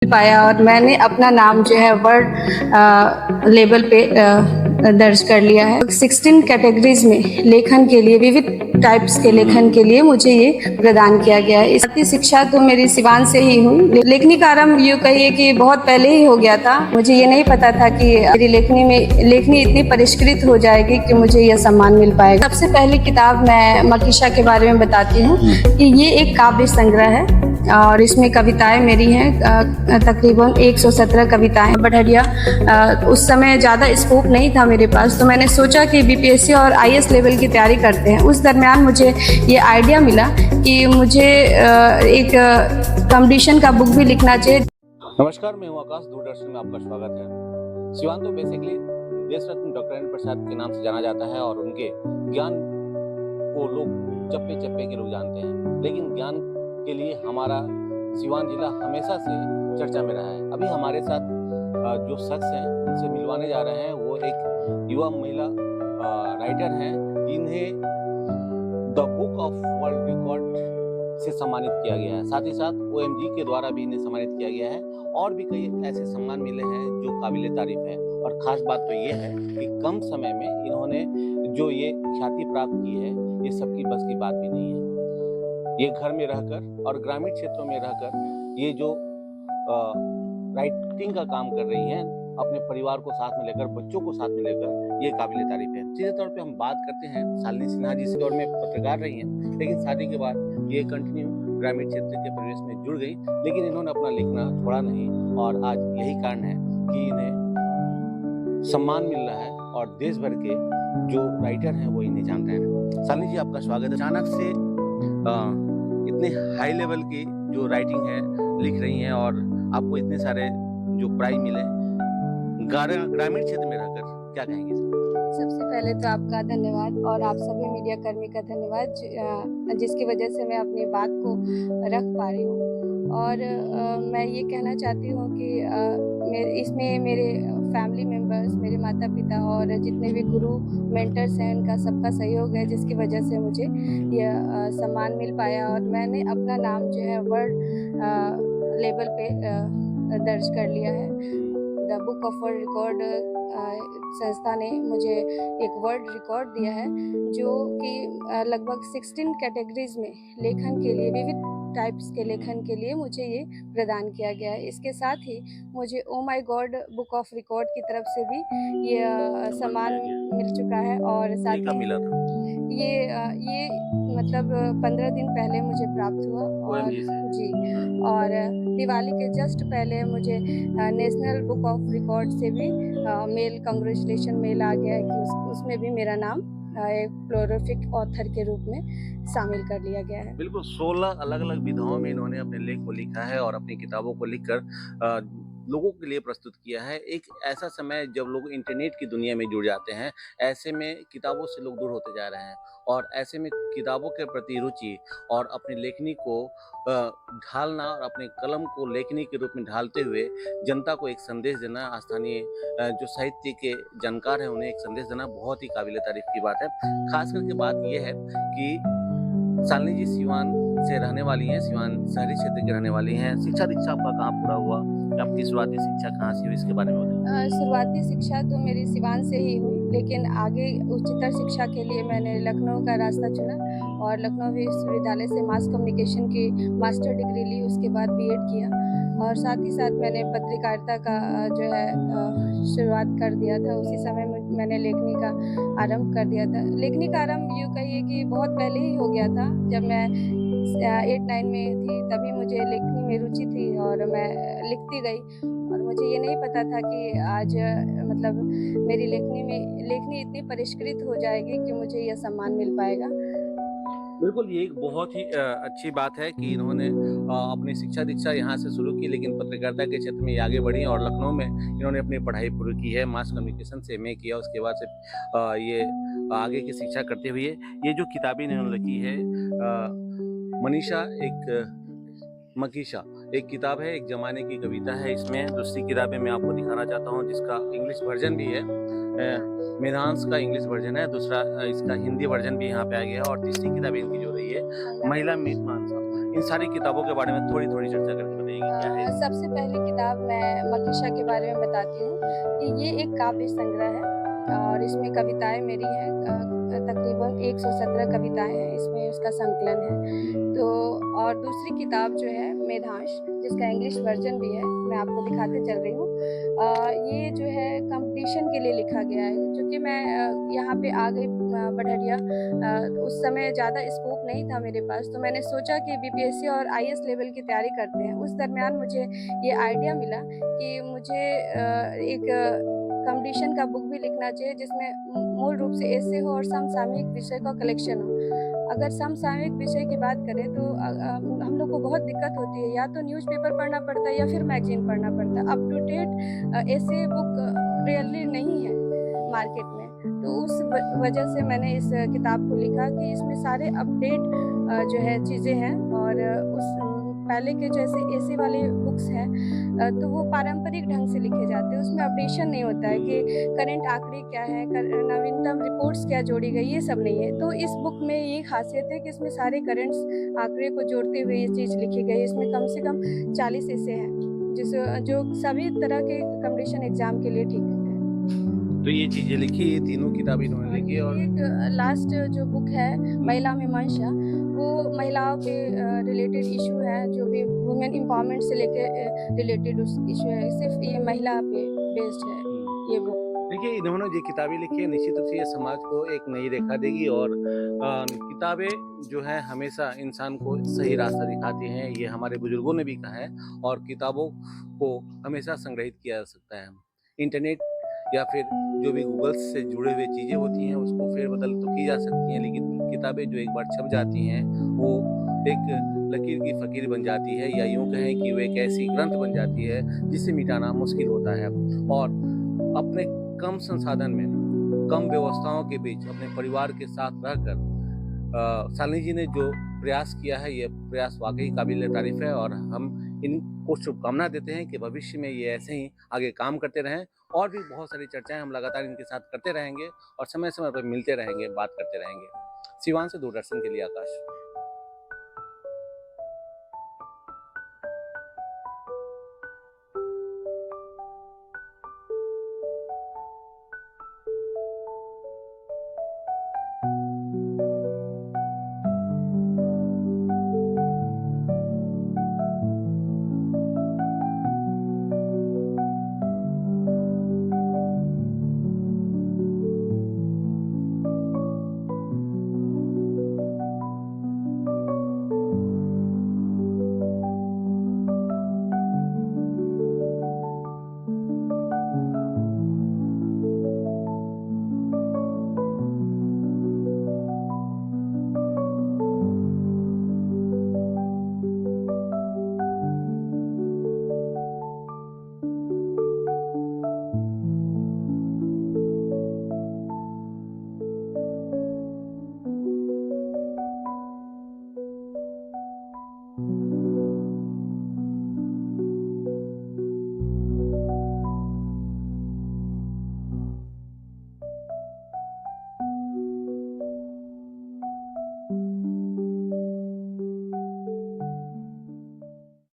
पाया और मैंने अपना नाम जो है वर्ल्ड लेवल पे दर्ज कर लिया है। 16 कैटेगरीज में लेखन के लिए, विविध टाइप्स के लेखन के लिए मुझे ये प्रदान किया गया है। इसकी शिक्षा तो मेरी सिवान से ही हुई। लेखनी का आरंभ यूँ कहिए कि बहुत पहले ही हो गया था। मुझे ये नहीं पता था कि मेरी लेखनी इतनी परिष्कृत हो जाएगी कि मुझे यह सम्मान मिल पाएगा। सबसे पहली किताब मैं मकीशा के बारे में बताती हूँ कि ये एक काव्य संग्रह है और इसमें कविताएं मेरी हैं, तकरीबन 117 कविताएं। बढ़िया उस समय ज़्यादा स्कोप नहीं था मेरे पास, तो मैंने सोचा कि बीपीएससी और आईएएस लेवल की तैयारी करते हैं। उस दरमियान मुझे ये आइडिया मिला कि मुझे एक कंपटीशन का बुक भी लिखना चाहिए। नमस्कार, मैं हूं आकाश। दूरदर्शन में आपका स्वागत है। सिवान तो बेसिकली देश रत्न डॉक्टर राजेंद्र प्रसाद के नाम से जाना जाता है और उनके ज्ञान को लोग चप्पे चप्पे के लोग जानते हैं, लेकिन ज्ञान के लिए हमारा सिवान जिला हमेशा से चर्चा में रहा है। अभी हमारे साथ जो शख्स हैं उनसे मिलवाने जा रहे हैं। वो एक युवा महिला राइटर हैं जिन्हें the book of world record से सम्मानित किया गया है। साथ ही साथ OMG के द्वारा भी इन्हें सम्मानित किया गया है और भी कई ऐसे सम्मान मिले हैं जो काबिल तारीफ है। और ख़ास बात तो ये है कि कम समय में इन्होंने जो ये ख्याति प्राप्त की है, ये सबकी बस की बात भी नहीं है। ये घर में रहकर और ग्रामीण क्षेत्रों में रहकर ये जो राइटिंग का काम कर रही हैं, अपने परिवार को साथ में लेकर, बच्चों को साथ में लेकर, ये काबिल तारीफ है। सीधे तौर पे हम बात करते हैं शालिनी सिन्हा जी से। दौर में पत्रकार रही हैं, लेकिन शादी के बाद ये कंटिन्यू ग्रामीण क्षेत्र के परिवेश में जुड़ गई, लेकिन इन्होंने अपना लिखना छोड़ा नहीं और आज यही कारण है कि इन्हें सम्मान मिल रहा है और देश भर के जो राइटर हैं वो इन्हें जान रहे हैं। शालिनी जी, आपका स्वागत है। अचानक से इतने हाई लेवल की जो राइटिंग है लिख रही हैं और आपको इतने सारे जो प्राइज मिले, ग्रामीण क्षेत्र में रहकर क्या कहेंगे? सबसे पहले तो आपका धन्यवाद और आप सभी मीडिया कर्मी का धन्यवाद, जिसकी वजह से मैं अपनी बात को रख पा रही हूँ। और मैं ये कहना चाहती हूँ कि इसमें मेरे फैमिली मेम्बर्स, मेरे माता पिता और जितने भी गुरु मेंटर्स हैं, उनका सबका सहयोग है, जिसकी वजह से मुझे यह सम्मान मिल पाया और मैंने अपना नाम जो है वर्ल्ड लेवल पे दर्ज कर लिया है। The book of world record संस्था ने मुझे एक वर्ल्ड रिकॉर्ड दिया है, जो कि लगभग 16 कैटेगरीज में लेखन के लिए, विविध टाइप्स के लेखन के लिए मुझे ये प्रदान किया गया है। इसके साथ ही मुझे ओ माई गॉड बुक ऑफ रिकॉर्ड की तरफ से भी ये सम्मान मिल चुका है। और साथ ही मिला था ये मतलब 15 दिन पहले मुझे प्राप्त हुआ और जी, और दिवाली के जस्ट पहले मुझे नेशनल बुक ऑफ रिकॉर्ड से भी मेल कांग्रेचुलेशन मेल आ गया है कि उसमें भी मेरा नाम एक प्रोलिफिक ऑथर के रूप में शामिल कर लिया गया है। बिल्कुल 16 अलग अलग विधाओं में इन्होंने अपने लेख को लिखा है और अपनी किताबों को लिखकर लोगों के लिए प्रस्तुत किया है। एक ऐसा समय जब लोग इंटरनेट की दुनिया में जुड़ जाते हैं, ऐसे में किताबों से लोग दूर होते जा रहे हैं और ऐसे में किताबों के प्रति रुचि और अपनी लेखनी को ढालना और अपने कलम को लेखनी के रूप में ढालते हुए जनता को एक संदेश देना, स्थानीय जो साहित्य के जानकार हैं उन्हें एक संदेश देना बहुत ही काबिल तारीफ की बात है। खास करके बात यह है कि शालिनी जी सिवान से रहने वाली हैं, सिवान शहरी क्षेत्र की रहने वाली हैं। शिक्षा दीक्षा आपका कहाँ पूरा हुआ? आपकी शुरुआती शिक्षा कहाँ से हुई, इसके बारे में बताइए। शुरुआती शिक्षा तो मेरी सिवान से ही हुई, लेकिन आगे उच्चतर शिक्षा के लिए मैंने लखनऊ का रास्ता चुना और लखनऊ विश्वविद्यालय से मास कम्युनिकेशन की मास्टर डिग्री ली। उसके बाद बीएड किया और साथ ही साथ मैंने पत्रकारिता का जो है शुरुआत कर दिया था। उसी समय में मैंने लेखनी का आरंभ कर दिया था। लेखनी का आरंभ यूँ कहिए कि बहुत पहले ही हो गया था। जब मैं 8-9 में थी तभी मुझे लेखनी में रुचि थी और मैं लिखती गई और मुझे ये नहीं पता था कि आज मतलब मेरी लेखनी इतनी परिष्कृत हो जाएगी कि मुझे यह सम्मान मिल पाएगा। बिल्कुल, ये एक बहुत ही अच्छी बात है कि इन्होंने अपनी शिक्षा दीक्षा यहाँ से शुरू की, लेकिन पत्रकारिता के क्षेत्र में ये आगे बढ़ी और लखनऊ में इन्होंने अपनी पढ़ाई पूरी की है। मास कम्युनिकेशन से एमए किया, उसके बाद से ये आगे की शिक्षा करते हुए ये जो किताबें इन्होंने लिखी है, मनीषा एक मकीशा एक किताब है, एक ज़माने की कविता है। इसमें दूसरी किताबें मैं आपको दिखाना चाहता हूँ जिसका इंग्लिश वर्जन भी है। मेधांश का इंग्लिश वर्जन है, दूसरा इसका हिंदी वर्जन भी यहाँ पे आ गया है और तीसरी किताब इनकी जो रही है महिला मीत मानसा। इन सारी किताबों के बारे में थोड़ी-थोड़ी चर्चा करके बताइएगा क्या है? सबसे पहली किताब मैं मकीशा के बारे में बताती हूँ कि ये एक काव्य संग्रह है और इसमें कविताएँ मेरी हैं तकरीबन 117 कविताएँ हैं, इसमें उसका संकलन है। तो और दूसरी किताब जो है मेधांश, जिसका इंग्लिश वर्ज़न भी है, मैं आपको दिखाते चल रही हूँ। ये जो है कॉम्पिटिशन के लिए लिखा गया है, चूँकि मैं यहाँ पे आ गई बढ़िया उस समय ज़्यादा स्कोप नहीं था मेरे पास, तो मैंने सोचा कि बीपीएससी और आईएएस लेवल की तैयारी करते हैं। उस दरमियान मुझे ये आइडिया मिला कि मुझे एक कॉम्पिटिशन का बुक भी लिखना चाहिए जिसमें मूल रूप से ऐसे हो और समसामयिक विषय का कलेक्शन हो। अगर समसामयिक विषय की बात करें तो हम लोग को बहुत दिक्कत होती है, या तो न्यूज़पेपर पढ़ना पड़ता है या फिर मैगज़ीन पढ़ना पड़ता है। अप टू डेट ऐसे बुक रियली नहीं है मार्केट में। तो उस वजह से मैंने इस किताब को लिखा कि इसमें सारे अपडेट जो है चीज़ें हैं और उस पहले के जैसे ऐसे वाले बुक्स हैं तो वो पारंपरिक ढंग से लिखे जाते हैं, उसमें अपडेशन नहीं होता है कि करंट आंकड़े क्या हैं, नवीनतम रिपोर्ट्स क्या जोड़ी गई, ये सब नहीं है। तो इस बुक में ये खासियत है कि इसमें सारे करंट्स आंकड़े को जोड़ते हुए ये चीज़ लिखी गई है। इसमें कम से कम 40 ऐसे हैं जो सभी तरह के कॉम्पिटिशन एग्ज़ाम के लिए ठीक होते हैं। तो ये चीज़ें लिखी, ये तीनों किताबें इन्होंने लिखी है और एक लास्ट जो बुक है महिला मीमांसा, वो महिलाओं के रिलेटेड इशू है, जो भी वुमेन एम्पावरमेंट से लेके रिलेटेड उस इशू है, सिर्फ ये महिला पे बेस्ड है ये बुक। देखिए, इन्होंने जो किताबें लिखी है निश्चित रूप से ये समाज को एक नई रेखा देगी और किताबें जो है हमेशा इंसान को सही रास्ता दिखाती हैं, ये हमारे बुजुर्गों ने भी कहा है और किताबों को हमेशा संग्रहित किया जा सकता है। इंटरनेट या फिर जो भी गूगल से जुड़े हुए चीज़ें होती हैं उसको फेर-बदल तो की जा सकती हैं, लेकिन किताबें जो एक बार छप जाती हैं, वो एक लकीर की फ़कीर बन जाती है या यूँ कहें कि वो एक ऐसी ग्रंथ बन जाती है जिसे मिटाना मुश्किल होता है और अपने कम संसाधन में, कम व्यवस्थाओं के बीच अपने परिवार के साथ रहकर शालिनी जी ने जो प्रयास किया है, ये प्रयास वाक़ई काबिल-ए-तारीफ़ है और हम इनको शुभकामना देते हैं कि भविष्य में ये ऐसे ही आगे काम करते रहें और भी बहुत सारी चर्चाएँ हम लगातार इनके साथ करते रहेंगे और समय-समय पर मिलते रहेंगे, बात करते रहेंगे। सिवान से दूरदर्शन के लिए आकाश।